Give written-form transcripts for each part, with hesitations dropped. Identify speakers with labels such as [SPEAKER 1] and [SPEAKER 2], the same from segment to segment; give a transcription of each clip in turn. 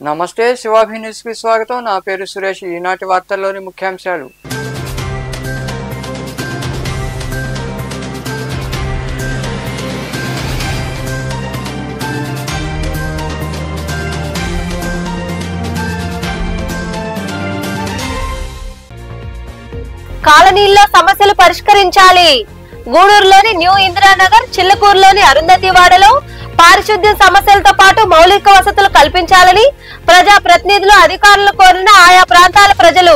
[SPEAKER 1] నమస్తే శివాభి న్యూస్కి స్వాగతం. నా పేరు సురేష్. ఈనాటి వార్తల్లోని ముఖ్యాంశాలు.
[SPEAKER 2] కాలనీల్లో సమస్యలు పరిష్కరించాలి. గూడూరులోని న్యూ ఇందిరానగర్, చిల్లకూరులోని అరుంధతివాడలో పారిశుద్ధ్య సమస్యలతో పాటు మౌలిక వసతులు కల్పించాలని ప్రజా ప్రతినిధులు, అధికారులు కోరిన ఆయా ప్రాంతాల ప్రజలు.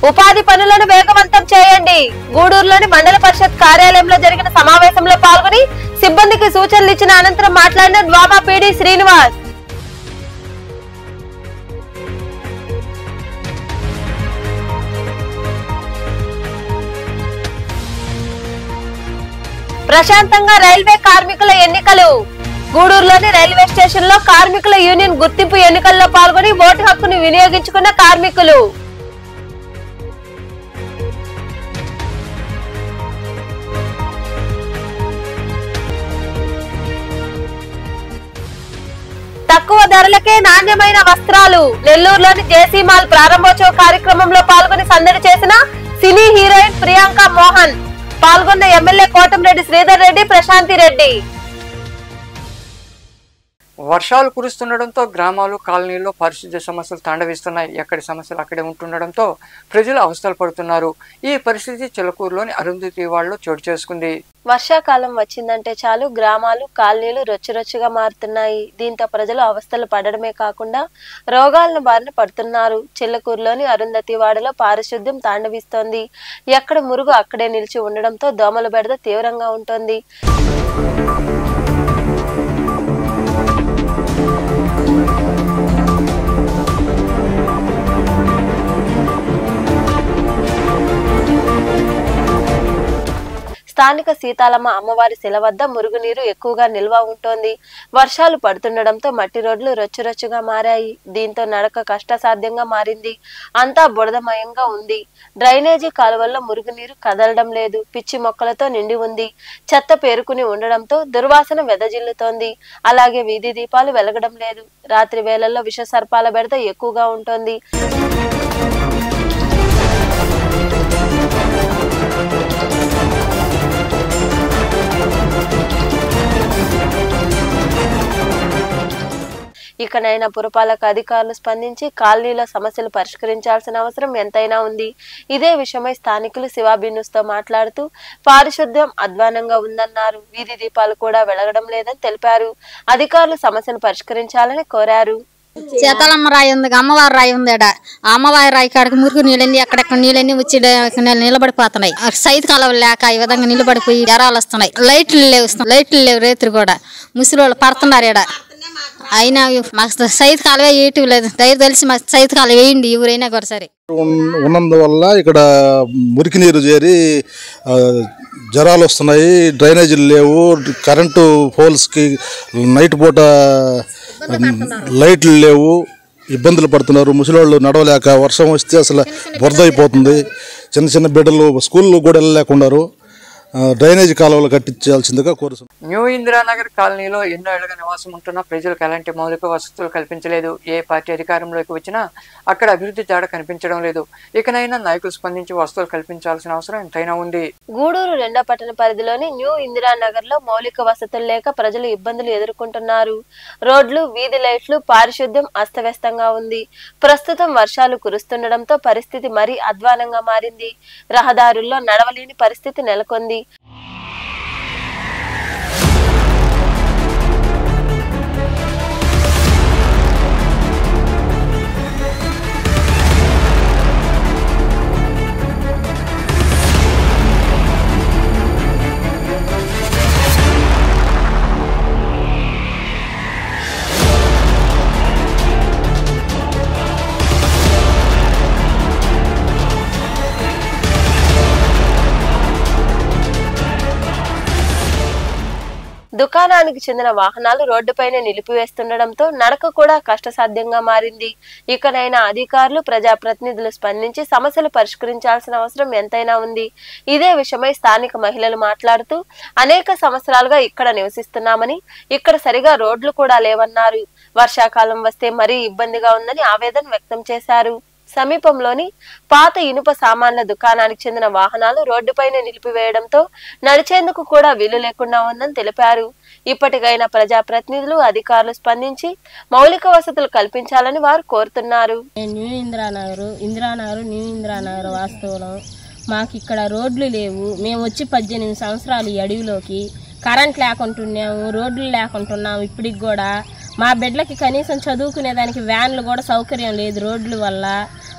[SPEAKER 2] ఉపాధి పనులను వేగవంతం చేయండి. గూడూరులోని మండల పరిషత్ కార్యాలయంలో జరిగిన సమావేశంలో పాల్గొని సిబ్బందికి సూచనలు ఇచ్చిన అనంతరం మాట్లాడిన ద్వామా పీడీ శ్రీనివాస్, ప్రశాంతంగా రైల్వే కార్మికుల ఎన్నికలు. గూడూరులోని రైల్వే స్టేషన్ లో కార్మికుల యూనియన్ గుర్తింపు ఎన్నికల్లో పాల్గొని ఓటు హక్కును వినియోగించుకున్న కార్మికులు. తక్కువ ధరలకే నాణ్యమైన వస్త్రాలు. నెల్లూరులోని జేసీ మాల్ ప్రారంభోత్సవ కార్యక్రమంలో పాల్గొని సందడి చేసిన సినీ హీరోయిన్ ప్రియాంక మోహన్. పాల్గొన్న ఎమ్మెల్యే కోటంరెడ్డి శ్రీధర్ రెడ్డి, ప్రశాంతి రెడ్డి.
[SPEAKER 1] వర్షాలు కురుస్తుండటంతో గ్రామాలు, కాలనీల్లో పారిశుద్ధ్య సమస్యలు తాండవిస్తున్నాయి. ఎక్కడి సమస్యలు అక్కడే ఉంటుండటంతో ప్రజలు అవస్థలు పడుతున్నారు. ఈ పరిస్థితి చిలకూరులోని అరుంధతివాడలో చోటు చేసుకుంది.
[SPEAKER 2] వర్షాకాలం వచ్చిందంటే చాలు గ్రామాలు, కాలనీలు రొచ్చురొచ్చుగా మారుతున్నాయి. దీంతో ప్రజలు అవస్థలు పడడమే కాకుండా రోగాలను బారిన పడుతున్నారు. చిల్లకూరులోని అరుంధతివాడలో పారిశుద్ధ్యం తాండవిస్తోంది. ఎక్కడ మురుగు అక్కడే నిలిచి ఉండడంతో దోమల బెడద తీవ్రంగా ఉంటుంది. స్థానిక సీతాలమ్మ అమ్మవారి శిల వద్ద మురుగునీరు ఎక్కువగా నిల్వ ఉంటోంది. వర్షాలు పడుతుండటంతో మట్టి రోడ్లు రొచ్చురొచ్చుగా మారాయి. దీంతో నడక కష్టసాధ్యంగా మారింది. అంతా బురదమయంగా ఉంది. డ్రైనేజీ కాలువల్లో మురుగునీరు కదలడం లేదు. పిచ్చి మొక్కలతో నిండి ఉంది. చెత్త పేరుకుని ఉండడంతో దుర్వాసన వెదజిల్లుతోంది. అలాగే వీధి దీపాలు వెలగడం లేదు. రాత్రి వేళల్లో విష సర్పాల బెడద ఎక్కువగా ఉంటుంది. ఇకనైనా పురపాలక అధికారులు స్పందించి కాలనీలో సమస్యలు పరిష్కరించాల్సిన అవసరం ఎంతైనా ఉంది. ఇదే విషయమై స్థానికులు శివాభి న్యూస్ తో మాట్లాడుతూ పారిశుద్ధ్యం అధ్వానంగా ఉందన్నారు. వీధి దీపాలు కూడా వెలగడం లేదని తెలిపారు. అధికారులు సమస్యను పరిష్కరించాలని కోరారు.
[SPEAKER 3] సీతాలమ్మ రాయి ఉంది, అమ్మవారి రాయి ఉంది. ఆ అమ్మవారి రాయి కాడికి మురుగు నీళ్ళని అక్కడెక్కడ నీళ్ళని వచ్చి నిలబడిపోతున్నాయి. సైతు కాలువలు లేక ఈ విధంగా నిలబడిపోయి జ్వరాలు వస్తున్నాయి. లైట్లు లేవు రేతులు కూడా ముసలి వాళ్ళు పడుతున్నారు. అయినా మాకు సైతు కాలువే వేయటం లేదు. దయ తెలిసి మాకు సైతు కాలువ వేయండి ఎవరైనా కూడా సరే.
[SPEAKER 4] ఉన్నందువల్ల ఇక్కడ మురికి నీరు చేరి జ్వరాలు వస్తున్నాయి. డ్రైనేజీలు లేవు. కరెంటు పోల్స్కి నైట్ పూట లైట్లు లేవు. ఇబ్బందులు పడుతున్నారు ముసలివాళ్ళు నడవలేక. వర్షం వస్తే అసలు బురద అయిపోతుంది. చిన్న చిన్న బిడ్డలు స్కూల్లో కూడా వెళ్ళలేకున్నారు. డ్రైనేజీ కాలువలు కట్టించాల్సిందిగా కోరుతున్నాం.
[SPEAKER 1] న్యూ ఇందిరానగర్ కాలనీలో ఎన్నో ఏళ్లుగా నివాసం ఉంటున్న ప్రజలకు ఎలాంటి మౌలిక వసతులు కల్పించలేదు. ఏ పార్టీ అధికారంలోకి వచ్చినా అక్కడ అభివృద్ధి తేడా కనిపించడం లేదు. ఇకనైనా నాయకులు స్పందించి వసతులు కల్పించాల్సిన అవసరం ఎంతైనా ఉంది.
[SPEAKER 2] గూడూరు 2వ పట్టణ పరిధిలోని న్యూ ఇందిరానగర్ లో మౌలిక వసతులు లేక ప్రజలు ఇబ్బందులు ఎదుర్కొంటున్నారు. రోడ్లు, వీధి లైట్లు, పారిశుద్ధ్యం అస్తవ్యస్తంగా ఉంది. ప్రస్తుతం వర్షాలు కురుస్తుండటంతో పరిస్థితి మరీ అధ్వానంగా మారింది. రహదారుల్లో నడవలేని పరిస్థితి నెలకొంది. దుకాణానికి చెందిన వాహనాలు రోడ్డుపైనే నిలిపివేస్తుండటంతో నడక కూడా కష్టసాధ్యంగా మారింది. ఇకనైనా అధికారులు, ప్రజాప్రతినిధులు స్పందించి సమస్యలు పరిష్కరించాల్సిన అవసరం ఎంతైనా ఉంది. ఇదే విషయమై స్థానిక మహిళలు మాట్లాడుతూ అనేక సంవత్సరాలుగా ఇక్కడ నివసిస్తున్నామని, ఇక్కడ సరిగా రోడ్లు కూడా లేవన్నారు. వర్షాకాలం వస్తే మరీ ఇబ్బందిగా ఉందని ఆవేదన వ్యక్తం చేశారు. సమీపంలోని పాత ఇనుప సామాన్ల దుకాణానికి చెందిన వాహనాలు రోడ్డుపైనే నిలిపివేయడంతో నడిచేందుకు కూడా వీలు లేకుండా ఉందని తెలిపారు. ఇప్పటికైనా ప్రజాప్రతినిధులు, అధికారులు స్పందించి మౌలిక వసతులు కల్పించాలని వారు కోరుతున్నారు.
[SPEAKER 5] న్యూ ఇందిరానగర్ వాస్తవం. మాకు ఇక్కడ రోడ్లు లేవు. మేము వచ్చి 18 సంవత్సరాలు ఈ అడవిలోకి. కరెంట్ లేకుంటున్నాము, రోడ్లు లేకుంటున్నాము. ఇప్పటికి కూడా మా బిడ్డలకి కనీసం చదువుకునేదానికి వ్యాన్లు కూడా సౌకర్యం లేదు రోడ్ల వల్ల.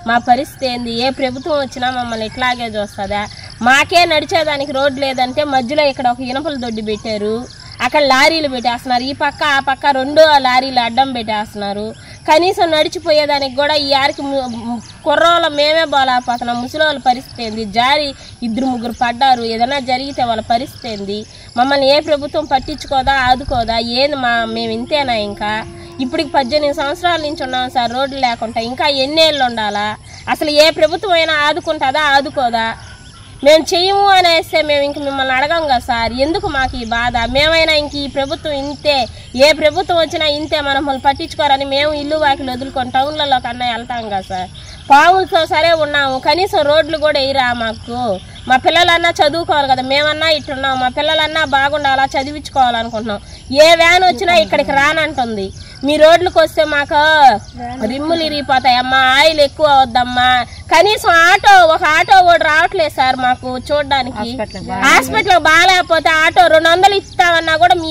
[SPEAKER 5] మా పరిస్థితి ఏంది? ఏ ప్రభుత్వం వచ్చినా మమ్మల్ని ఇట్లాగే చూస్తుందా? మాకే నడిచేదానికి రోడ్డు లేదంటే మధ్యలో ఇక్కడ ఒక ఇనపల దొడ్డి పెట్టారు, అక్కడ లారీలు పెట్టేస్తున్నారు. ఈ పక్క ఆ పక్క 2 లారీలు అడ్డం పెట్టేస్తున్నారు. కనీసం నడిచిపోయేదానికి కూడా ఈ ఆరికి కుర్రోళ్ళ మేమే బాలేకపోతున్నాం. ముసలి పరిస్థితి ఏంది? జారి 2-3 పడ్డారు. ఏదైనా జరిగితే వాళ్ళ పరిస్థితి ఏంది? మమ్మల్ని ఏ ప్రభుత్వం పట్టించుకోదా, ఆదుకోదా? ఏంది మేము ఇంతేనా? ఇంకా ఇప్పటికి 18 సంవత్సరాల నుంచి ఉన్నాం సార్ రోడ్లు లేకుండా. ఇంకా ఎన్నేళ్ళు ఉండాలా? అసలు ఏ ప్రభుత్వం అయినా ఆదుకుంటుందా, ఆదుకోదా? మేము చెయ్యము అనేస్తే మేము ఇంక మిమ్మల్ని అడగం కదా సార్. ఎందుకు మాకు ఈ బాధ? మేమైనా ఇంక ఈ ప్రభుత్వం ఇంతే, ఏ ప్రభుత్వం వచ్చినా ఇంతే, మమ్మల్ని పట్టించుకోరని మేము ఇల్లు వాకిలు వదులుకొని టౌన్లలో కన్నా వెళ్తాం కదా సార్. పావులతో సరే ఉన్నాము, కనీసం రోడ్లు కూడా వేయరా మాకు. మా పిల్లలన్నా చదువుకోవాలి కదా, మేమన్నా ఇట్టున్నాం. మా పిల్లలన్నా బాగుండాలా, చదివించుకోవాలనుకుంటున్నాం. ఏ వ్యాన్ వచ్చినా ఇక్కడికి రానంటుంది. మీ రోడ్లకు వస్తే మాకు రిమ్ములు ఇరిగిపోతాయమ్మా, ఆయిల్ ఎక్కువ అవద్దమ్మా. కనీసం ఒక ఆటో కూడా రావట్లేదు సార్ మాకు చూడడానికి. హాస్పిటల్ బాగాలేకపోతే ఆటో 200 ఇస్తామన్నా కూడా మీ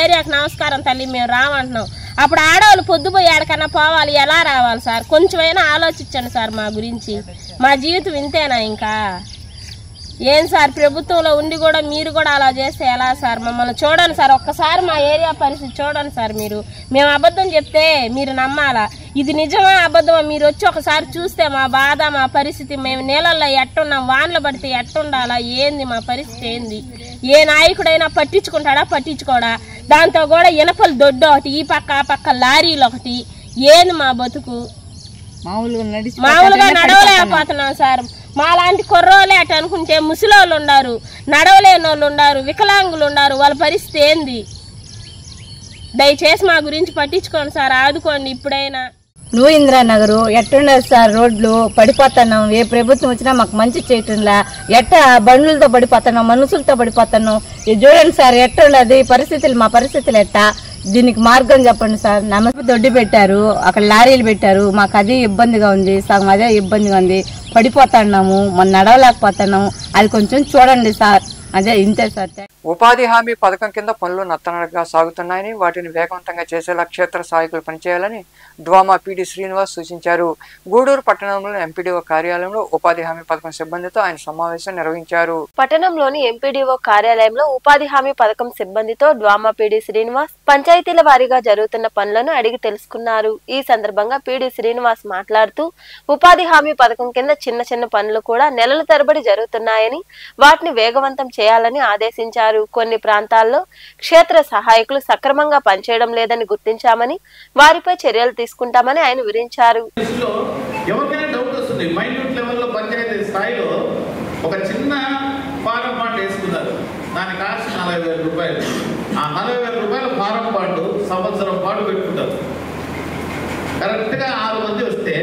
[SPEAKER 5] ఏరియాకి నమస్కారం తల్లి మేము రామంటున్నాం. అప్పుడు ఆడవాళ్ళు పొద్దుపోయి ఎక్కడికన్నా పోవాలి, ఎలా రావాలి సార్? కొంచెమైనా ఆలోచించండి సార్ మా గురించి. మా జీవితం ఇంతేనా ఇంకా? ఏం సార్ ప్రభుత్వంలో ఉండి కూడా మీరు కూడా అలా చేస్తే ఎలా సార్? మమ్మల్ని చూడండి సార్, ఒక్కసారి మా ఏరియా పరిస్థితి చూడండి సార్. మేము అబద్ధం చెప్తే మీరు నమ్మాలా? ఇది నిజమా అబద్ధమా? మీరు వచ్చి ఒకసారి చూస్తే మా బాధ, మా పరిస్థితి, మేము నీళ్ళల్లో ఎట్టున్నాం, వానలు పడితే ఎట్టుండాలా, ఏంది మా పరిస్థితి ఏంది? ఏ నాయకుడైనా పట్టించుకుంటాడా, పట్టించుకోడా? దాంతో కూడా ఇనపలు దొడ్డు ఒకటి, ఈ పక్క ఆ పక్క లారీలు ఒకటి. ఏంది మా బతుకు? మామూలుగా నడవలేకపోతున్నాం సార్. మా లాంటి కుర్రోళ్ళే అటు అనుకుంటే ముసలోళ్ళు ఉన్నారు, నడవలేని వాళ్ళు ఉన్నారు, వికలాంగులు ఉన్నారు. వాళ్ళ పరిస్థితి ఏంది? దయచేసి మా గురించి పట్టించుకోండి సార్, ఆదుకోండి ఇప్పుడైనా.
[SPEAKER 6] న్యూ ఇందిరానగర్ ఎట్టుండదు సార్, రోడ్లు పడిపోతున్నాం. ఏ ప్రభుత్వం వచ్చినా మాకు మంచి చేయటంలా. బండ్లతో పడిపోతున్నాం, మనుషులతో పడిపోతున్నాం. ఇది చూడండి సార్ ఎట్టుండదు పరిస్థితులు, మా పరిస్థితులు ఎట్టా? దీనికి మార్గం చెప్పండి సార్. నమస్తే దొడ్డి పెట్టారు, అక్కడ లారీలు పెట్టారు. మాకు అదే ఇబ్బందిగా ఉంది, సగం అదే ఇబ్బందిగా ఉంది. పడిపోతున్నాము, మనం నడవలేకపోతున్నాము. అది కొంచెం చూడండి సార్. అదే ఇంతే సార్.
[SPEAKER 1] ఉపాధి హామీ పథకం కింద పనులు నత్తనడకగా సాగుతున్నాయని, వాటిని వేగవంతంగా చేసేలా క్షేత్ర సహాయకులు పనిచేయాలని డ్వామా పీడీ శ్రీనివాస్ సూచించారు. గూడూరు పట్టణంలోని ఎంపీడీఓ కార్యాలయంలో ఉపాధి హామీ పథకం సిబ్బందితో ఆయన సమావేశం నిర్వహించారు.
[SPEAKER 2] పట్టణంలోని ఎంపీడీఓ కార్యాలయంలో ఉపాధి హామీ పథకం సిబ్బందితో డ్వామా పీడీ శ్రీనివాస్ పంచాయతీల వారీగా జరుగుతున్న పనులను అడిగి తెలుసుకున్నారు. ఈ సందర్భంగా పీడీ శ్రీనివాస్ మాట్లాడుతూ ఉపాధి హామీ పథకం కింద చిన్న చిన్న పనులు కూడా నెలల తరబడి జరుగుతున్నాయని, వాటిని వేగవంతం చేయాలని ఆదేశించారు. కొన్ని ప్రాంతాల్లో క్షేత్ర సహాయకులు సక్రమంగా పనిచేయడం లేదని గుర్తించామని, వారిపై చర్యలు తీసుకుంటామని ఆయన వివరించారు.
[SPEAKER 7] ఒక చిన్న ఫారం బాండ్ వేసుకున్నారు, దాని కాస్ట్ 40,000 రూపాయలు. ఆ 40,000 రూపాయల ఫారం బాండ్ సంవత్సరం పాటు పెట్టుకుంటారు. కరెక్ట్గా 6 మంది వస్తే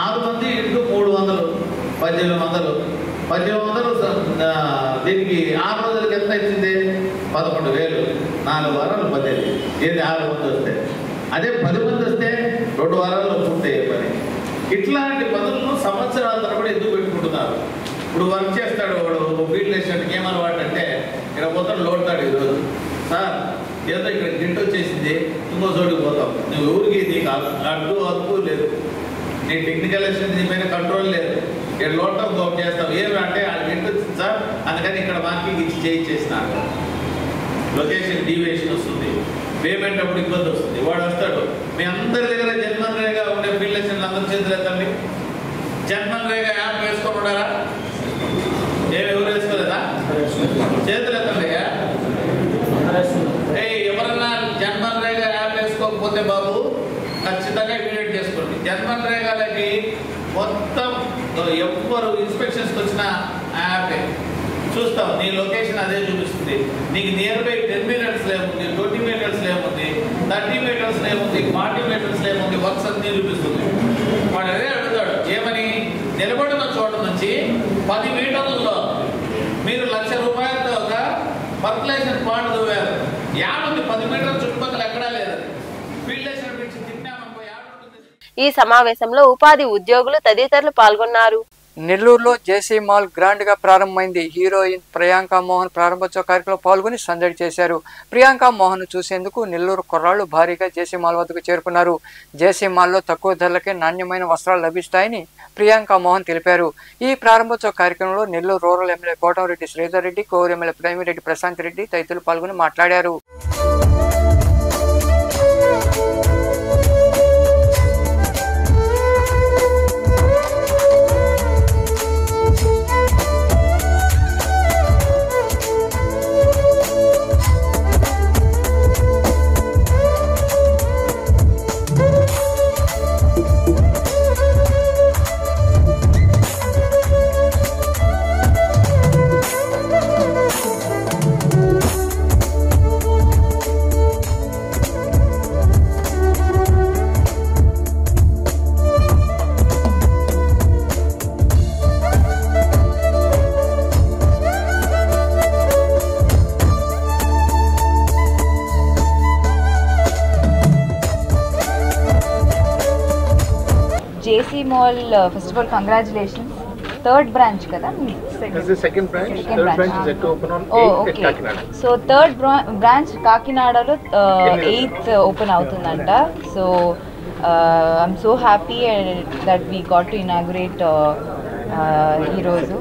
[SPEAKER 7] 6 మంది ఇంటూ 300, 1800. 1800 దీనికి 6 రోజులకి ఎంత ఇచ్చింది? 11,000. 4 వారాలు 18. ఏది 6 మంది వస్తే? అదే 10 మంది వస్తే 2 వారాల్లో పూర్తయ్యే పని. ఇట్లాంటి పనులను సంవత్సరాల తరబడి ఎందుకు పెట్టుకుంటున్నారు? ఇప్పుడు వర్క్ చేస్తాడు వాడు, ఫీల్డ్ వేసినట్టుకి ఏమన్నమాట అంటే ఇక్కడ పోతాడు, లోడతాడు. ఈరోజు సార్ ఏదో ఇక్కడ గింట వచ్చేసింది, ఇంకో చోటుకి పోతాం. నువ్వు ఊరికి నీకు అడ్డు అదుపు లేదు, నీ టెక్నికల్ నీ పైన కంట్రోల్ లేదు. ఇక్కడ లోటం గోప్ చేస్తాం. ఏమి అంటే ఆ గింట వచ్చింది సార్, అందుకని ఇక్కడ మార్కింగ్ ఇచ్చి చేయించేసినారు. లొకేషన్ డీవియేషన్ వస్తుంది, పేమెంట్ అప్పుడు ఇబ్బంది వస్తుంది. వాడు వస్తాడు, మీ అందరి దగ్గర జన్మన్ రేగా ఉండే ఫీల్డ్ లెసన్లు అందరి చేతులు ఎత్తండి. జన్మన్ రేగా యాప్ వేసుకొని ఉన్నారా? ఏమి ఎవరు వేసుకోలేదా? చేతులు ఎత్తండి. జన్మరేగాలకి మొత్తం ఎవ్వరు ఇన్స్పెక్షన్స్కి వచ్చిన యాపే చూస్తావు, నీ లొకేషన్ అదే చూపిస్తుంది. నీకు నియర్ బై 10 మీటర్స్లో ఏముంది, 20 మీటర్స్లో ఏముంది, 30 మీటర్స్లో ఏముంది, 40 మీటర్స్లో ఏముంది, వర్క్స్ అన్నీ చూపిస్తుంది. వాడు అదే అడుగుతాడు, ఏమని నిలబడిన చోట నుంచి 10 మీటర్లలో మీరు ₹1,00,000 ఒక ఫర్టిలైజర్ ప్లాంట్ దువ్వారు, యాడుంది 10 మీటర్ల చుట్టుపక్కల ఎక్కడా లేదు. ఫీల్డ్ వేసిన పిచ్చి తిన్నామనుకో యాడుంటుంది.
[SPEAKER 2] ఈ సమావేశంలో ఉపాధి ఉద్యోగులు తదితరులు పాల్గొన్నారు.
[SPEAKER 1] నెల్లూరులో జేసీ మాల్ గ్రాండ్ గా ప్రారంభమైంది. హీరోయిన్ ప్రియాంక మోహన్ ప్రారంభోత్సవ కార్యక్రమంలో పాల్గొని సందడి చేశారు. ప్రియాంక మోహన్ చూసేందుకు నెల్లూరు కుర్రాళ్లు భారీగా జేసీ మాల్ వద్దకు చేరుకున్నారు. జేసీ మాల్లో తక్కువ ధరలకే నాణ్యమైన వస్త్రాలు లభిస్తాయని ప్రియాంక మోహన్ తెలిపారు. ఈ ప్రారంభోత్సవ కార్యక్రమంలో Nellore rural MLA Kotamreddy Sridhar Reddy, Kovur MLA Premireddy Prashant Reddy తదితరులు పాల్గొని మాట్లాడారు.
[SPEAKER 8] JC Mall, first of all, congratulations. Third branch, kada?
[SPEAKER 9] This is the second branch. Third branch is yet to open on 8th at Kakinada.
[SPEAKER 8] So third branch Kakinada lo 8th open avutundanta. So I'm so happy that we got to inaugurate Herozu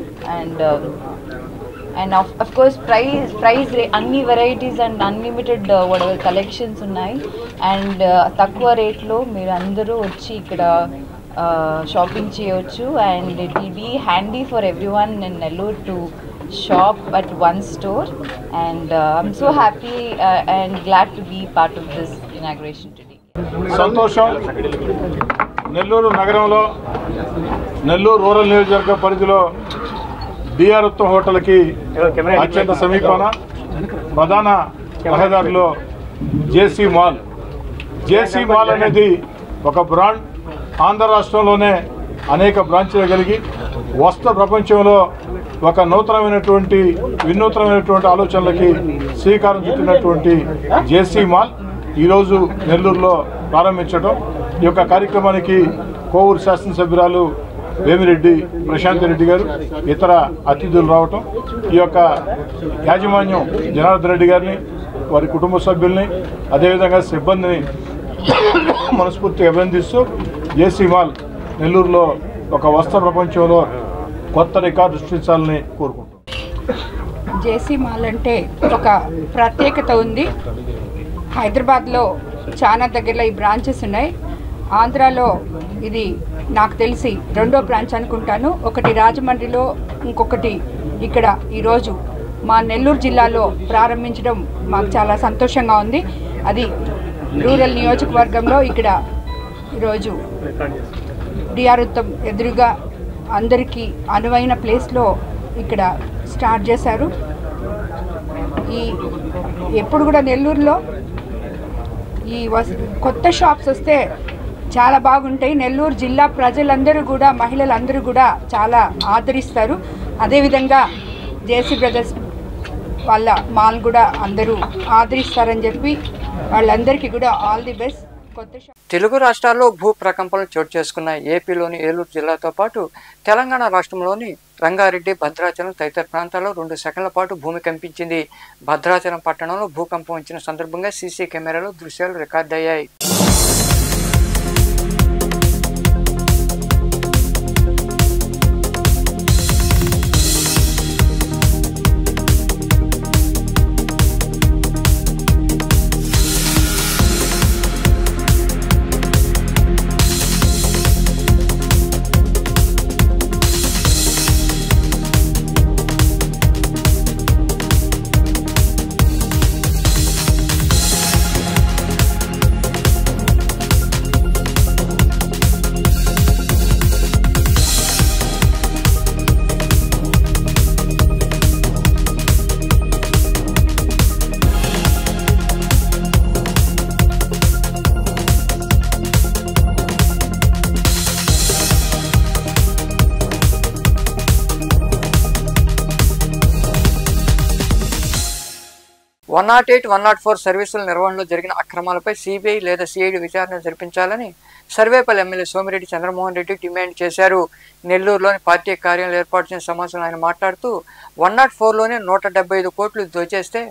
[SPEAKER 8] and of course price anni varieties and unlimited whatever collections unnai and takkuva rate lo meer andaru vachi ikkada shopping cheyochu and it will be handy for everyone in Nellore to shop at one store and I'm so happy and glad to be part of this inauguration today.
[SPEAKER 10] సంతోషం. నెల్లూరు నగరంలో Nellore rural నియోజకవర్గ పరిధిలో DR Uttam హోటల్కి అత్యంత సమీపాన ప్రధాన రహదారిలో జేసీ mall అనేది ఒక బ్రాండ్. ఆంధ్ర రాష్ట్రంలోనే అనేక బ్రాంచ్లు కలిగి వస్త్ర ప్రపంచంలో ఒక వినూత్నమైనటువంటి ఆలోచనలకి శ్రీకారం చుట్టినటువంటి జేసీ మాల్ ఈరోజు నెల్లూరులో ప్రారంభించడం. ఈ యొక్క కార్యక్రమానికి కోవూరు శాసనసభ్యురాలు వేమిరెడ్డి ప్రశాంత్ రెడ్డి గారు, ఇతర అతిథులు రావటం, ఈ యొక్క యాజమాన్యం జనార్దన్ రెడ్డి గారిని, వారి కుటుంబ సభ్యుల్ని, అదేవిధంగా సిబ్బందిని మనస్ఫూర్తిగా అభినందిస్తూ జేసీ మాల్ నెల్లూరులో ఒక వస్త్ర ప్రపంచంలో కొత్త రికార్డు సృష్టించాలని కోరుకుంటున్నాం.
[SPEAKER 11] జేసీ మాల్ అంటే ఒక ప్రత్యేకత ఉంది. హైదరాబాద్లో చాలా దగ్గరలో ఈ బ్రాంచెస్ ఉన్నాయి. ఆంధ్రాలో ఇది నాకు తెలిసి 2వ బ్రాంచ్ అనుకుంటాను. ఒకటి రాజమండ్రిలో, ఇంకొకటి ఇక్కడ ఈరోజు మా నెల్లూరు జిల్లాలో ప్రారంభించడం మాకు చాలా సంతోషంగా ఉంది. అది రూరల్ నియోజకవర్గంలో ఇక్కడ ఈరోజు డిఆర్ ఉత్తమ్ ఎదురుగా అందరికీ అనువైన ప్లేస్లో ఇక్కడ స్టార్ట్ చేశారు. ఎప్పుడు కూడా నెల్లూరులో ఈ కొత్త షాప్స్ వస్తే చాలా బాగుంటాయి. నెల్లూరు జిల్లా ప్రజలందరూ కూడా, మహిళలందరూ కూడా చాలా ఆదరిస్తారు. అదేవిధంగా జేసీ బ్రదర్స్ వాళ్ళ మాల్ కూడా అందరూ ఆదరిస్తారని చెప్పి వాళ్ళందరికీ కూడా ఆల్ ది బెస్ట్.
[SPEAKER 1] తెలుగు రాష్ట్రాల్లో భూ ప్రకంపనలు చోటు చేసుకున్న ఏపీలోని ఏలూరు జిల్లాతో పాటు తెలంగాణ రాష్ట్రంలోని రంగారెడ్డి, భద్రాచలం తదితర ప్రాంతాల్లో 2 సెకండ్ల పాటు భూమి కంపించింది. భద్రాచలం పట్టణంలో భూకంపం వచ్చిన సందర్భంగా సీసీ కెమెరాలో దృశ్యాలు రికార్డయ్యాయి. 108, 104 సర్వీసుల నిర్వహణలో జరిగిన అక్రమాలపై సిబిఐ లేదా సిఐడి విచారణ జరిపించాలని సర్వేపల్లి ఎమ్మెల్యే సోమిరెడ్డి చంద్రమోహన్ రెడ్డి డిమాండ్ చేశారు. నెల్లూరులోని పార్టీ కార్యాలయం ఏర్పాటు చేసిన సమావేశంలో ఆయన మాట్లాడుతూ 104లోనే 175 కోట్లు దోచేస్తే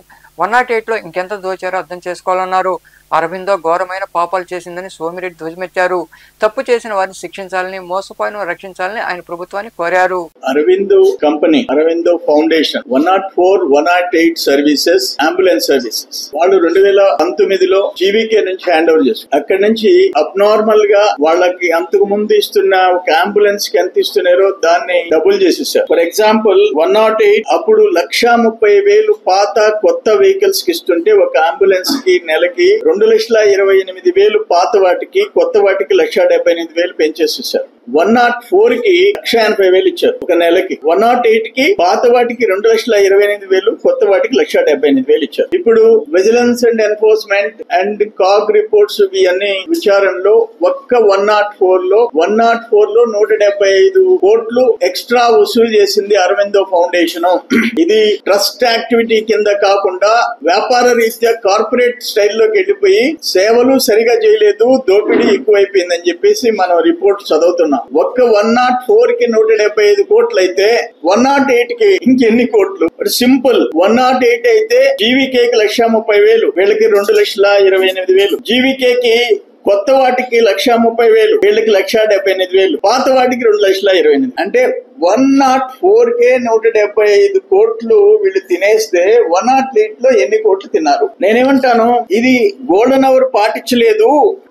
[SPEAKER 1] 108లో ఇంకెంత దోచారో అర్థం చేసుకోవాలన్నారు. అరవిందో ఘోరమైన పాపాలు చేసిందని సోమిరెడ్డి ధ్వజమెత్తారు. తప్పు చేసిన వారిని శిక్షించాలని, మోసపోయిన రక్షించాలని ఆయన ప్రభుత్వాన్ని కోరారు.
[SPEAKER 12] Aurobindo company, Aurobindo foundation 104, 108 services, ambulance services వాళ్ళు 2019లో జీవీకే నుంచి హ్యాండ్ ఓవర్ చేస్తారు. అక్కడి నుంచి అబ్నార్మల్ గా వాళ్ళకి అంతకు ముందు ఇస్తున్న ఒక అంబులెన్స్ కి ఎంత ఇస్తున్నారో దాన్ని డబుల్ చేసేసారు. ఫర్ ఎగ్జాంపుల్ 108 అప్పుడు 1,30,000 పాత కొత్త వెహికల్స్ కి ఇస్తుంటే ఒక అంబులెన్స్ కి నెలకి 2,28,000 పాత వాటికి, కొత్త వాటికి 1,78,000 పెంచేసేసారు. 104 కి 1,80,000 ఇచ్చారు ఒక నెలకి. 108 కి పాత వాటికి 2,28,000, కొత్త వాటికి 1,78,000 ఇచ్చారు. ఇప్పుడు vigilance and enforcement and CAG reports ఇవన్నీ విచారణలో ఒక్క 104లో 175 కోట్లు ఎక్స్ట్రా వసూలు చేసింది అరవిందో ఫౌండేషన్. ఇది ట్రస్ట్ యాక్టివిటీ కింద కాకుండా వ్యాపార రీత్యా కార్పొరేట్ స్టైల్లోకి వెళ్ళిపోయి సేవలు సరిగా చేయలేదు, దోపిడీ ఎక్కువైపోయిందని చెప్పేసి మనం రిపోర్ట్ చదువుతున్నాం. ఒక్క 104 కి 175 కోట్లు అయితే 108 కి ఇంకెన్ని కోట్లు? సింపుల్. 108 అయితే జీవీకేకి 1,30,000, వీళ్ళకి 2,28,000. జీవీకేకి కొత్త వాటికి 1,30,000, వీళ్ళకి 1,78,000, పాత వాటికి 2,28,000. అంటే 104 కే 175 కోట్లు వీళ్ళు తినేస్తే 108 లో ఎన్ని కోట్లు తిన్నారు? నేనేమంటాను, ఇది గోల్డెన్ అవర్ పాటించలేదు.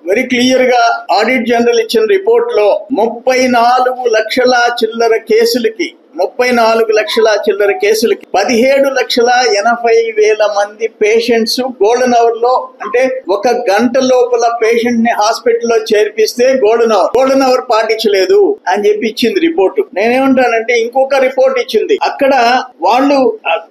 [SPEAKER 12] వెరీ క్లియర్ గా ఆడిట్ జనరల్ ఇచ్చిన రిపోర్ట్ లో 34 లక్షల చిల్లర కేసులకి 17,80,000 మంది పేషెంట్స్ గోల్డెన్ అవర్ లో, అంటే ఒక గంట లోపల పేషెంట్ ని హాస్పిటల్లో చేర్పిస్తే గోల్డెన్ అవర్ పాటించలేదు అని చెప్పి ఇచ్చింది రిపోర్ట్. నేనేమంటానంటే ఇంకొక రిపోర్ట్ ఇచ్చింది. అక్కడ వాళ్ళు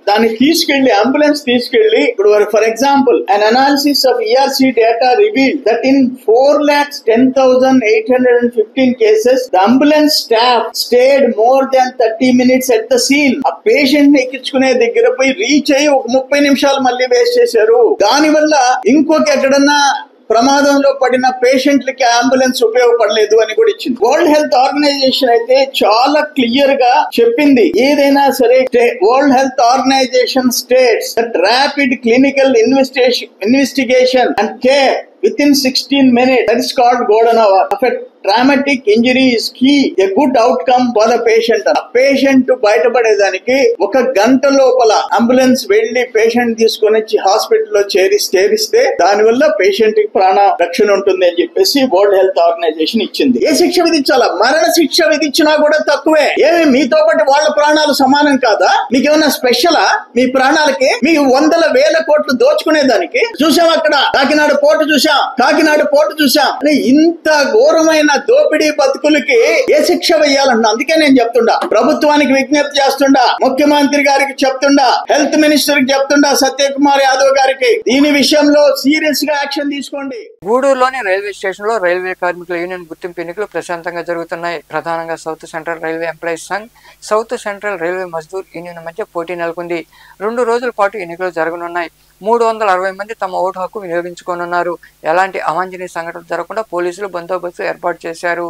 [SPEAKER 12] దాన్ని తీసుకెళ్లి అంబులెన్స్ తీసుకెళ్లి, ఇప్పుడు for example an analysis of ERC data revealed that in 4,10,815 cases the ambulance staff stayed more than 30 minutes at the scene. ఆ పేషెంట్ ని ఎక్కించుకునే దగ్గర పోయి రీచ్ అయ్యి ఒక 30 నిమిషాలు మళ్ళీ వేస్ట్ చేశారు. దానివల్ల ఇంకొక ఎక్కడన్నా ప్రమాదంలో పడిన పేషెంట్లకి అంబులెన్స్ ఉపయోగపడలేదు అని కూడా ఇచ్చింది. వరల్డ్ హెల్త్ ఆర్గనైజేషన్ అయితే చాలా క్లియర్ గా చెప్పింది, ఏదైనా సరే world health organization states that rapid clinical investigation and care within 16 minutes, that is called golden hour. If a traumatic injury is key, a good outcome for the patient. A patient బయటపడేదానికి ఒక గంట లోపల ambulance వెళ్లి patient తీసుకొని వచ్చి హాస్పిటల్లో చేరిస్తే దానివల్ల patient కి ప్రాణ రక్షణ ఉంటుంది అని చెప్పేసి వరల్డ్ హెల్త్ ఆర్గనైజేషన్ ఇచ్చింది. ఏ శిక్ష విధించాలా? మరణ శిక్ష విధించినా కూడా తక్కువే. ఏమి మీతో పాటు వాళ్ళ ప్రాణాలు సమానం కాదా? మీకేమన్నా స్పెషలా? మీ ప్రాణాలకి మీకు 100,000 కోట్లు దోచుకునేదానికి చూసాం. అక్కడ కాకినాడ పోర్టు చూసాం. ఇంత ఘోరమైన దోపిడీ బతుకులకి ఏ శిక్ష వేయాలన్నా? అందుకే నేను చెప్తుండా, ప్రభుత్వానికి విజ్ఞప్తి చేస్తుండా, ముఖ్యమంత్రి గారికి చెప్తుండా, హెల్త్ మినిస్టర్ కి చెప్తుండా, సత్యకుమార్ యాదవ్ గారికి దీని విషయంలో సీరియస్ గా యాక్షన్ తీసుకోండి.
[SPEAKER 1] గూడూరులోని రైల్వే స్టేషన్ లో రైల్వే కార్మికుల యూనియన్ గుర్తింపు ఎన్నికలు ప్రశాంతంగా జరుగుతున్నాయి. ప్రధానంగా south central railway employees Sangh, south central railway Mazdoor union మధ్య పోటీ నెలకొంది. 2 రోజుల పాటు ఎన్నికలు జరగనున్నాయి. 360 మంది తమ ఓటు హక్కు వినియోగించుకోనున్నారు. ఎలాంటి అవాంఛనీయ సంఘటనలు జరగకుండా పోలీసులు బందోబస్తు ఏర్పాటు చేశారు.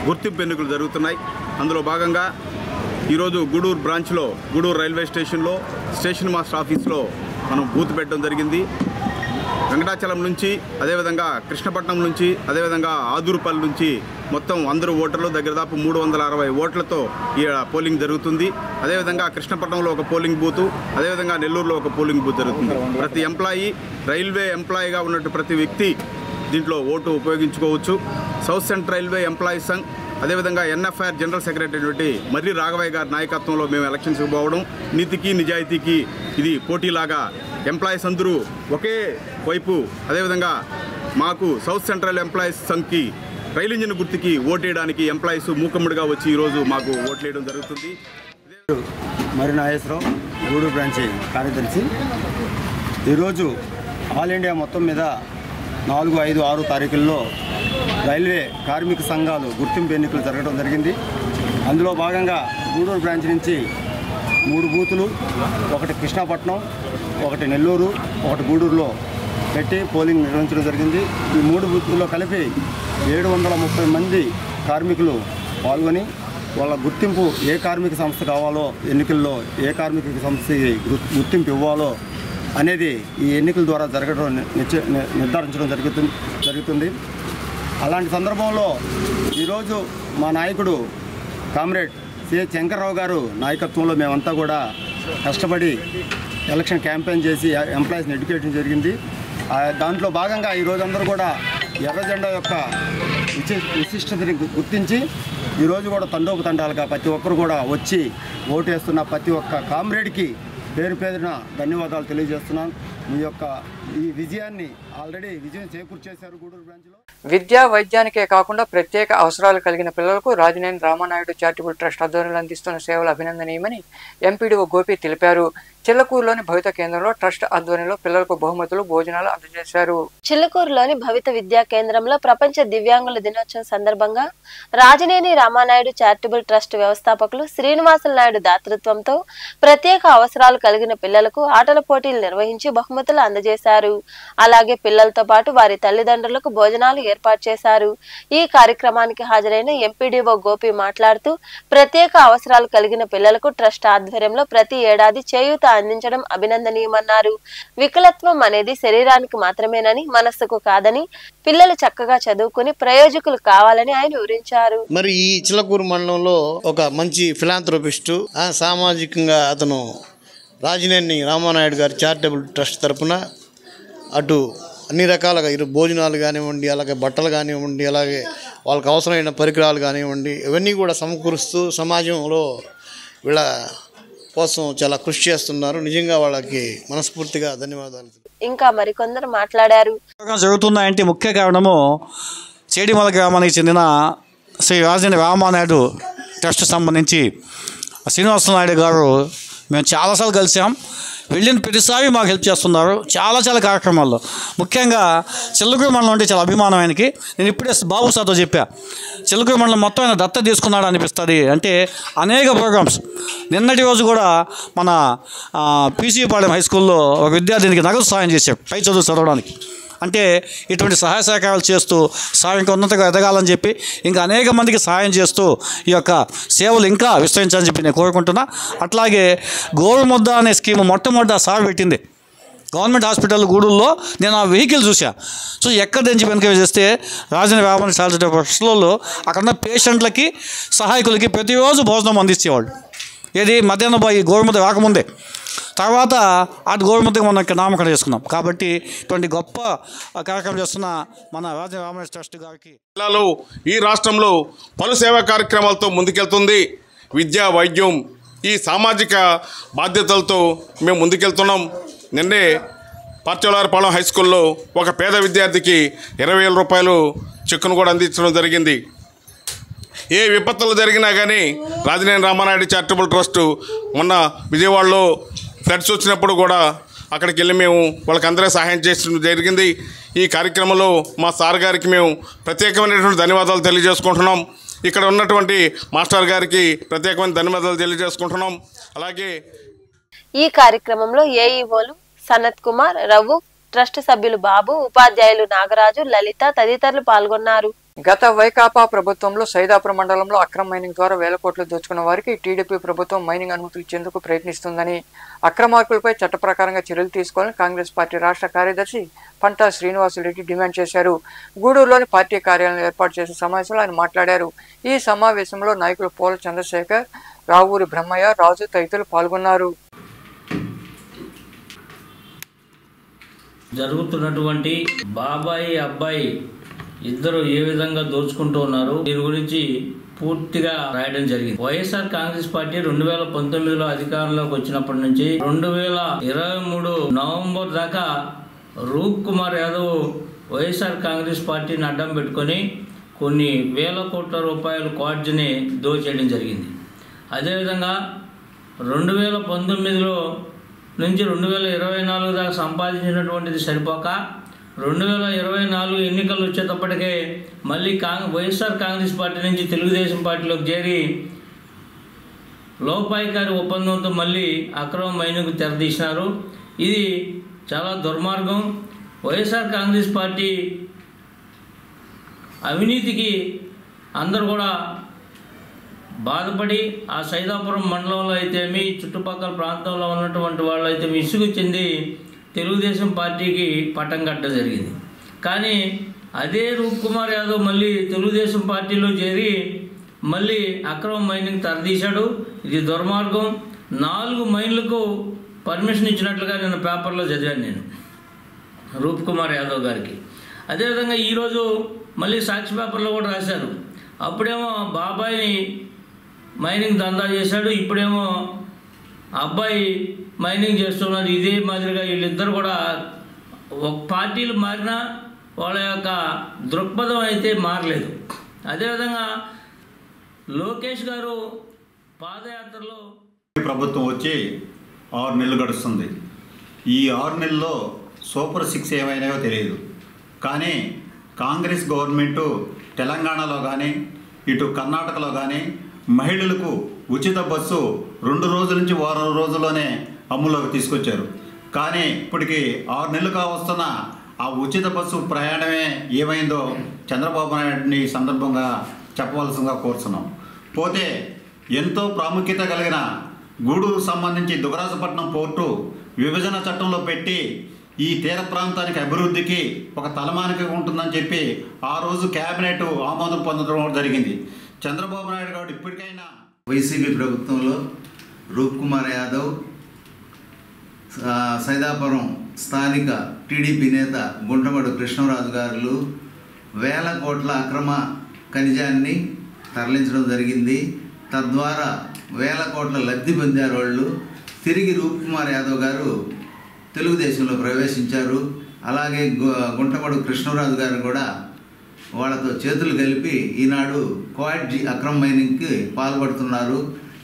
[SPEAKER 13] గుర్తింపు ఎన్నికలు జరుగుతున్నాయి. అందులో భాగంగా ఈరోజు గూడూరు బ్రాంచ్లో, గూడూరు రైల్వే స్టేషన్లో స్టేషన్ మాస్టర్ ఆఫీస్లో మనం బూత్ పెట్టడం జరిగింది. వెంకటాచలం నుంచి, అదేవిధంగా కృష్ణపట్నం నుంచి, అదేవిధంగా ఆదూరుపల్లి నుంచి మొత్తం అందరూ ఓటర్లు దగ్గర దాపు 360 ఓట్లతో ఈ పోలింగ్ జరుగుతుంది. అదేవిధంగా కృష్ణపట్నంలో ఒక పోలింగ్ బూతు, అదేవిధంగా నెల్లూరులో ఒక పోలింగ్ బూత్ జరుగుతుంది. ప్రతి ఎంప్లాయీ, రైల్వే ఎంప్లాయీగా ఉన్నట్టు ప్రతి వ్యక్తి దీంట్లో ఓటు ఉపయోగించుకోవచ్చు. South central railway employees Sangh, అదేవిధంగా NFR జనరల్ సెక్రటరీ మర్రి రాఘవయ్య గారి నాయకత్వంలో మేము ఎలక్షన్స్కి పోవడం, నీతికి నిజాయితీకి ఇది పోటీలాగా ఎంప్లాయీస్ అందరూ ఒకే వైపు, అదేవిధంగా మాకు సౌత్ సెంట్రల్ ఎంప్లాయీస్ సంఘ్కి రైలు ఇంజిన్ గుర్తుకి ఓటేయడానికి ఎంప్లాయీస్ మూకమ్ముడిగా వచ్చి ఈరోజు మాకు ఓట్లేయడం జరుగుతుంది.
[SPEAKER 14] మరి నాగేశ్వరరావు, గూడూరు బ్రాంచి కార్యదర్శి. ఈరోజు ఆల్ ఇండియా మొత్తం మీద 4, 5, 6 తారీఖుల్లో రైల్వే కార్మిక సంఘాలు గుర్తింపు ఎన్నికలు జరగడం జరిగింది. అందులో భాగంగా గూడూరు బ్రాంచ్ నుంచి 3 బూతులు, ఒకటి కృష్ణాపట్నం, ఒకటి నెల్లూరు, ఒకటి గూడూరులో పెట్టి పోలింగ్ నిర్వహించడం జరిగింది. ఈ 3 బూతుల్లో కలిపి 730 మంది కార్మికులు పాల్గొని వాళ్ళ గుర్తింపు ఏ కార్మిక సంస్థ కావాలో, ఎన్నికల్లో ఏ కార్మిక సంస్థకి గుర్తింపు ఇవ్వాలో అనేది ఈ ఎన్నికల ద్వారా జరగడం నిర్ధారించడం జరుగుతుంది. అలాంటి సందర్భంలో ఈరోజు మా నాయకుడు కామ్రేడ్ సి శంకర్రావు గారు నాయకత్వంలో మేమంతా కూడా కష్టపడి ఎలక్షన్ క్యాంపెయిన్ చేసి ఎంప్లాయీస్ని ఎడ్యుకేషన్ జరిగింది. దాంట్లో భాగంగా ఈరోజు అందరూ కూడా ఎర్ర జెండా యొక్క విశిష్టతని గుర్తించి ఈరోజు కూడా తండోపతండాలుగా ప్రతి ఒక్కరు కూడా వచ్చి ఓటేస్తున్న ప్రతి ఒక్క కామ్రేడ్కి పేరు పేరున ధన్యవాదాలు తెలియజేస్తున్నాను. మీ యొక్క ఈ విజయాన్ని ఆల్రెడీ విజయం చేకూర్చేశారు గూడూరు బ్రాంచ్లో.
[SPEAKER 1] విద్యా వైద్యానికే కాకుండా ప్రత్యేక అవసరాలు కలిగిన పిల్లలకు రాజనేని రామానాయుడు చారిటబుల్ ట్రస్ట్ ఆధ్వర్యంలో అందిస్తున్న సేవలు అభినందనీయమని ఎంపీడీఓ గోపి తెలిపారు. చిల్లకూరులోని భవిత కేంద్రంలో ట్రస్ట్ ఆధ్వర్యంలో పిల్లలకు బహుమతులు, భోజనాలు అందజేశారు.
[SPEAKER 2] చిల్లకూరులోని భవిత విద్యా కేంద్రంలో ప్రపంచ దివ్యాంగుల దినోత్సవం సందర్భంగా రాజనేని రామానాయుడు చారిటబుల్ ట్రస్ట్ వ్యవస్థాపకులు శ్రీనివాసులు నాయుడు దాతృత్వంతో ప్రత్యేక అవసరాలు కలిగిన పిల్లలకు ఆటల పోటీలు నిర్వహించి బహుమతులు అందజేశారు. అలాగే పిల్లలతో పాటు వారి తల్లిదండ్రులకు భోజనాలు ఏర్పాటు చేశారు. ఈ కార్యక్రమానికి హాజరైన ఎంపీడీఓ గోపి మాట్లాడుతూ ప్రత్యేక అవసరాలు కలిగిన పిల్లలకు ట్రస్ట్ ఆధ్వర్యంలో ప్రతి ఏడాది చేయూత అందించడం అభినందనీయమన్నారు. వికలత్వం అనేది శరీరానికి మాత్రమేనని, మనస్సుకు కాదని, పిల్లలు చక్కగా చదువుకుని ప్రయోజకులు కావాలని ఆయన వివరించారు.
[SPEAKER 15] మరి ఈ చిల్లకూరు మండలంలో ఒక మంచి ఫిలాంథ్రోపిస్టు, సామాజికంగా అతను రాజనేని రామానాయుడు గారి చారిటబుల్ ట్రస్ట్ తరఫున అటు అన్ని రకాలుగా భోజనాలు కానివ్వండి, అలాగే బట్టలు కానివ్వండి, అలాగే వాళ్ళకి అవసరమైన పరికరాలు కానివ్వండి, ఇవన్నీ కూడా సమకూరుస్తూ సమాజంలో వీళ్ళ కోసం చాలా కృషి చేస్తున్నారు. నిజంగా వాళ్ళకి మనస్ఫూర్తిగా ధన్యవాదాలు.
[SPEAKER 2] ఇంకా మరికొందరు మాట్లాడారు.
[SPEAKER 16] జరుగుతున్నాయంటే ముఖ్య కారణము చేడిమల గ్రామానికి చెందిన శ్రీ రాజనేని రామానాయుడు ట్రస్ట్ సంబంధించి శ్రీనివాస నాయుడు గారు మేము చాలాసార్లు కలిసాం. వెళ్ళిన ప్రతిసారి మాకు హెల్ప్ చేస్తున్నారు చాలా కార్యక్రమాల్లో. ముఖ్యంగా చిల్లకూరు మండలం అంటే చాలా అభిమానం ఆయనకి. నేను ఇప్పుడే బాబు సార్తో చెప్పా, చిల్లకూరు మండలం మొత్తం ఆయన దత్త తీసుకున్నాడు అనిపిస్తుంది. అంటే అనేక ప్రోగ్రామ్స్. నిన్నటి రోజు కూడా మన పీసీపాలెం హై స్కూల్లో ఒక విద్యార్థినికి నగదు సాయం చేశాడు పై చదువు చదవడానికి. అంటే ఇటువంటి సహాయ సహకారాలు చేస్తూ సార్ ఇంకా ఉన్నతగా ఎదగాలని చెప్పి ఇంకా అనేక మందికి సహాయం చేస్తూ ఈ యొక్క సేవలు ఇంకా విస్తరించాలని చెప్పి నేను కోరుకుంటున్నా. అట్లాగే గోరుముద్ద అనే స్కీమ్ మొట్టమొదట సార్ పెట్టింది గవర్నమెంట్ హాస్పిటల్ గూడూరులో. నేను ఆ వెహికల్ చూసా. సో ఎక్కడ నుంచి వెనక చేస్తే రాజనేని రామానాయుడు చారిటబుల్ ట్రస్ట్లో అక్కడ ఉన్న పేషెంట్లకి, సహాయకులకి ప్రతిరోజు భోజనం అందించేవాళ్ళు. ఏది మధ్యాహ్నం ఈ గోరుముద్ద రాకముందే. తర్వాత అది గోరుముద్దకి మనం ఇక్కడ నామకరణ చేసుకున్నాం. కాబట్టి ఇటువంటి గొప్ప కార్యక్రమం చేస్తున్న మన రాజనేని రామానాయుడు ట్రస్ట్ గారికి
[SPEAKER 17] జిల్లాలో ఈ రాష్ట్రంలో పలు సేవా కార్యక్రమాలతో ముందుకెళ్తుంది. విద్య, వైద్యం, ఈ సామాజిక బాధ్యతలతో మేము ముందుకెళ్తున్నాం. నిన్నే పర్చవలారపాలెం హై స్కూల్లో ఒక పేద విద్యార్థికి 20,000 రూపాయలు చెక్కును కూడా అందించడం జరిగింది. ఏ విపత్తులు జరిగినా కానీ రాజనేని రామానాయుడు చారిటబుల్ ట్రస్ట్ మొన్న విజయవాడలో ఫ్లడ్స్ వచ్చినప్పుడు కూడా అక్కడికి వెళ్ళి మేము వాళ్ళకి అందరూ సహాయం చేయడం జరిగింది. ఈ కార్యక్రమంలో మా సార్ గారికి మేము ప్రత్యేకమైనటువంటి ధన్యవాదాలు తెలియజేసుకుంటున్నాం. ఇక్కడ ఉన్నటువంటి మాస్టర్ గారికి ప్రత్యేకమైన ధన్యవాదాలు తెలియజేసుకుంటున్నాం. అలాగే
[SPEAKER 2] ఈ కార్యక్రమంలో ఏఈఓలు సనత్ కుమార్, రఘు, ట్రస్ట్ సభ్యులు బాబు, ఉపాధ్యాయులు నాగరాజు, లలిత తదితరులు పాల్గొన్నారు.
[SPEAKER 1] గత వైకాపా ప్రభుత్వంలో సైదాపురం మండలంలో అక్రమ మైనింగ్ ద్వారా వేల కోట్లు దోచుకున్న వారికి టీడీపీ ప్రభుత్వం మైనింగ్ అనుమతులు ఇచ్చేందుకు ప్రయత్నిస్తుందని, అక్రమార్కులపై చట్ట ప్రకారంగా చర్యలు తీసుకోవాలని కాంగ్రెస్ పార్టీ రాష్ట్ర కార్యదర్శి పంటా శ్రీనివాసులరెడ్డి డిమాండ్ చేశారు. గూడూరులోని పార్టీ కార్యాలయంలో ఏర్పాటు చేసిన సమావేశంలో ఆయన మాట్లాడారు. ఈ సమావేశంలో నాయకులు పోల చంద్రశేఖర్, రావూరి బ్రహ్మయ్య, రాజు తదితరులు పాల్గొన్నారు.
[SPEAKER 18] జరుగుతున్నటువంటి బాబాయి అబ్బాయి ఇద్దరు ఏ విధంగా దోచుకుంటూ ఉన్నారు, దీని గురించి పూర్తిగా రాయడం జరిగింది. వైఎస్ఆర్ కాంగ్రెస్ పార్టీ 2019లో అధికారంలోకి వచ్చినప్పటి నుంచి 2023 నవంబర్ దాకా రూప్ కుమార్ యాదవ్ వైఎస్ఆర్ కాంగ్రెస్ పార్టీని అడ్డం పెట్టుకొని కొన్ని వేల కోట్ల రూపాయల క్వాడ్జిని దోచేయడం జరిగింది. అదేవిధంగా 2019లో నుంచి 2024 దాకా సంపాదించినటువంటిది సరిపోక 2024 ఎన్నికలు వచ్చేటప్పటికే మళ్ళీ వైఎస్ఆర్ కాంగ్రెస్ పార్టీ నుంచి తెలుగుదేశం పార్టీలోకి చేరి లోపాయికారి ఒప్పందంతో మళ్ళీ అక్రమ మైనింగ్కు తెరదీసినారు. ఇది చాలా దుర్మార్గం. వైఎస్ఆర్ కాంగ్రెస్ పార్టీ అవినీతికి అందరూ కూడా బాధపడి ఆ సైదాపురం మండలంలో అయితేమి చుట్టుపక్కల ప్రాంతంలో ఉన్నటువంటి వాళ్ళు అయితే విసుగు చెంది తెలుగుదేశం పార్టీకి పట్టం కట్టడం జరిగింది. కానీ అదే రూప్ కుమార్ యాదవ్ మళ్ళీ తెలుగుదేశం పార్టీలో చేరి మళ్ళీ అక్రమ మైనింగ్ తెరదీశాడు. ఇది దుర్మార్గం. 4 మైన్లకు పర్మిషన్ ఇచ్చినట్లుగా నేను పేపర్లో చదివాను నేను రూప్ కుమార్ యాదవ్ గారికి. అదేవిధంగా ఈరోజు మళ్ళీ సాక్షి పేపర్లో కూడా రాశారు. అప్పుడేమో బాబాయిని మైనింగ్ దందా చేశాడు, ఇప్పుడేమో అబ్బాయి మైనింగ్ చేస్తున్నారు. ఇదే మాదిరిగా వీళ్ళిద్దరు కూడా ఒక పార్టీలు మారినా వాళ్ళ యొక్క దృక్పథం అయితే మారలేదు. అదేవిధంగా లోకేష్ గారు పాదయాత్రలో
[SPEAKER 19] ప్రభుత్వం వచ్చి 6 నెలలు గడుస్తుంది. ఈ 6 నెలల్లో సూపర్ 6 ఏమైనాయో తెలియదు. కానీ కాంగ్రెస్ గవర్నమెంటు తెలంగాణలో కానీ ఇటు కర్ణాటకలో కానీ మహిళలకు ఉచిత బస్సు 2 రోజుల నుంచి వారం రోజుల్లోనే అమలులోకి తీసుకొచ్చారు. కానీ ఇప్పటికి 6 నెలలు కావస్తున్న ఆ ఉచిత బస్సు ప్రయాణమే ఏమైందో చంద్రబాబు నాయుడిని ఈ సందర్భంగా చెప్పవలసిందిగా కోరుతున్నాం. పోతే ఎంతో ప్రాముఖ్యత కలిగిన గూడూరు సంబంధించి దుగరాజపట్నం పోర్టు విభజన చట్టంలో పెట్టి ఈ తీర ప్రాంతానికి అభివృద్ధికి ఒక తలమానిక ఉంటుందని చెప్పి ఆ రోజు కేబినెట్ ఆమోదం పొందడం జరిగింది. చంద్రబాబు నాయుడు గారు ఇప్పటికైనా
[SPEAKER 20] వైసీపీ ప్రభుత్వంలో రూప్ కుమార్ యాదవ్ సైదాపురం స్థానిక టీడీపీ నేత గుంటమడు కృష్ణరాజు గారు వేల కోట్ల అక్రమ ఖనిజాన్ని తరలించడం జరిగింది. తద్వారా వేల కోట్ల లబ్ధి పొందారు వాళ్ళు. తిరిగి రూప్ కుమార్ యాదవ్ గారు తెలుగుదేశంలో ప్రవేశించారు. అలాగే గుంటమడు కృష్ణరాజు గారు కూడా వాళ్ళతో చేతులు కలిపి ఈనాడు క్వాడ్జీ అక్రమ మైనింగ్కి పాల్పడుతున్నారు.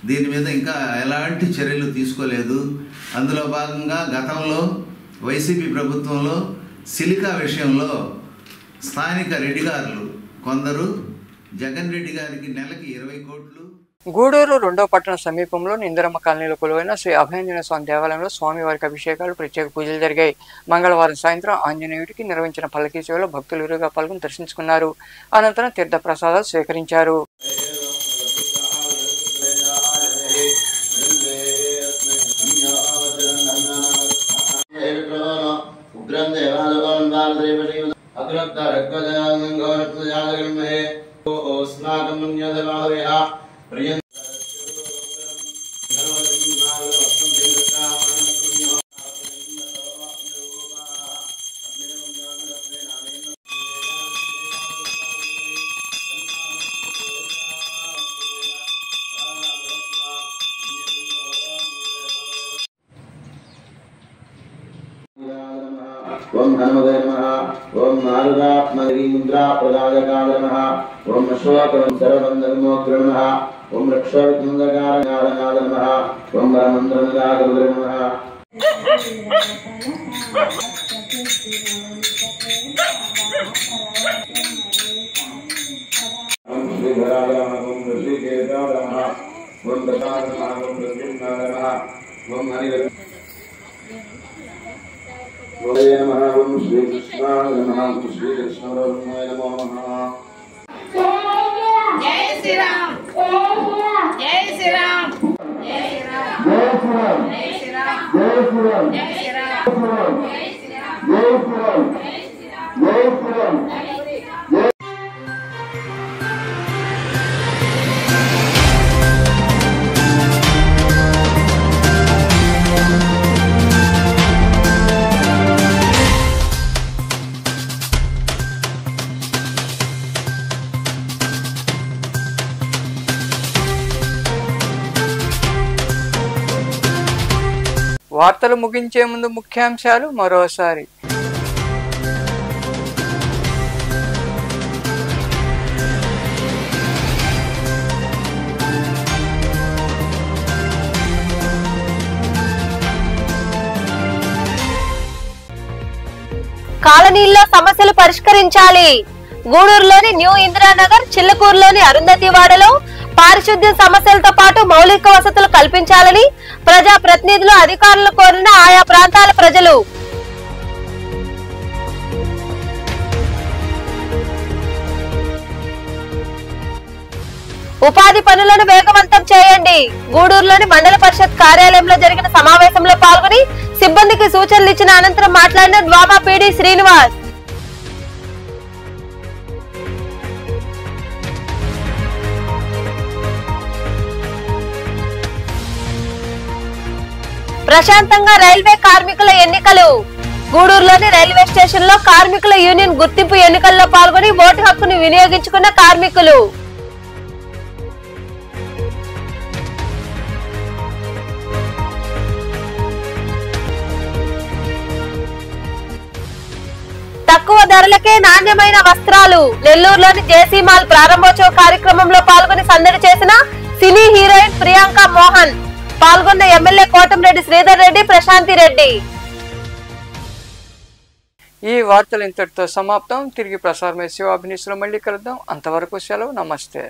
[SPEAKER 20] దీని మీద ఇంకా ఎలాంటి చర్యలు తీసుకోలేదు. అందులో భాగంగా గతంలో వైసీపీ ప్రభుత్వంలో సిలికా విషయంలో స్థానిక రెడ్డిగారులు కొందరు జగన్ రెడ్డి గారికి నెలకి 20 కోట్లు.
[SPEAKER 1] గూడూరు 2వ పట్టణ సమీపంలో ఇందిరమ్మ కాలనీలో కొలువైన శ్రీ అభయాంజనేయ స్వామి దేవాలయంలో స్వామివారికి అభిషేకాలు, ప్రత్యేక పూజలు జరిగాయి. మంగళవారం సాయంత్రం ఆంజనేయుడికి నిర్వహించిన పల్లకీ సేవలో భక్తులు ఇరుగా పాల్గొని దర్శించుకున్నారు. అనంతరం తీర్థ ప్రసాదాలు స్వీకరించారు.
[SPEAKER 21] ओम हनुमते नमः ओम नारदात्मगिरीन्द्रा प्रदायकाय नमः ओम अश्वकरं सर्वबन्धविमोक्तये नमः ओम रक्षाविघ्नकारणाय नमः ओम वरमन्त्रनिराकराय नमः ओम श्रीधराय नमः ओम ऋषिकेशाय नमः ओम दशाय नमः ओम प्रद्युम्नाय नमः ओम हरिहर ओम श्री कृष्णाय नमः ओम श्री कृष्णाय नमो नमः। जय श्री राम जय श्री राम जय श्री राम जय श्री राम जय श्री राम जय श्री राम जय श्री राम जय श्री राम जय श्री राम जय श्री राम।
[SPEAKER 1] వార్తలు ముగించే ముందు ముఖ్యాంశాలు మరోసారి.
[SPEAKER 2] కాలనీల్లో సమస్యలు పరిష్కరించాలి. గూడూరులోని న్యూ ఇందిరానగర్, చిల్లకూరులోని అరుంధతివాడలో పారిశుద్ధ్య సమస్యలతో పాటు మౌలిక వసతులు కల్పించాలని ప్రజా ప్రతినిధులు అధికారులు కోరిన ఆయా ప్రాంతాల ప్రజలు. ఉపాధి పనులను వేగవంతం చేయండి. గూడూరులోని మండల పరిషత్ కార్యాలయంలో జరిగిన సమావేశంలో పాల్గొని సిబ్బందికి సూచనలు ఇచ్చిన అనంతరం మాట్లాడిన ద్వామా పీడీ శ్రీనివాస్. ప్రశాంతంగా రైల్వే కార్మికుల ఎన్నికలు. గూడూరులోని రైల్వే స్టేషన్ లో కార్మికుల యూనియన్ గుర్తింపు ఎన్నికల్లో పాల్గొని ఓటు హక్కును వినియోగించుకున్న కార్మికులు. తక్కువ ధరలకే నాణ్యమైన వస్త్రాలు. నెల్లూరులోని జేసీ మాల్ ప్రారంభోత్సవ కార్యక్రమంలో పాల్గొని సందడి చేసిన సినీ హీరోయిన్ ప్రియాంక మోహన్. పాల్గొన్న ఎమ్మెల్యే కోటంరెడ్డి శ్రీధర్ రెడ్డి, ప్రశాంతి రెడ్డి.
[SPEAKER 1] ఈ వార్తలు ఇంతటితో సమాప్తం. తిరిగి ప్రసారమై శివాభినిసులు మళ్ళీ కలుద్దాం. అంతవరకు సెలవు. నమస్తే.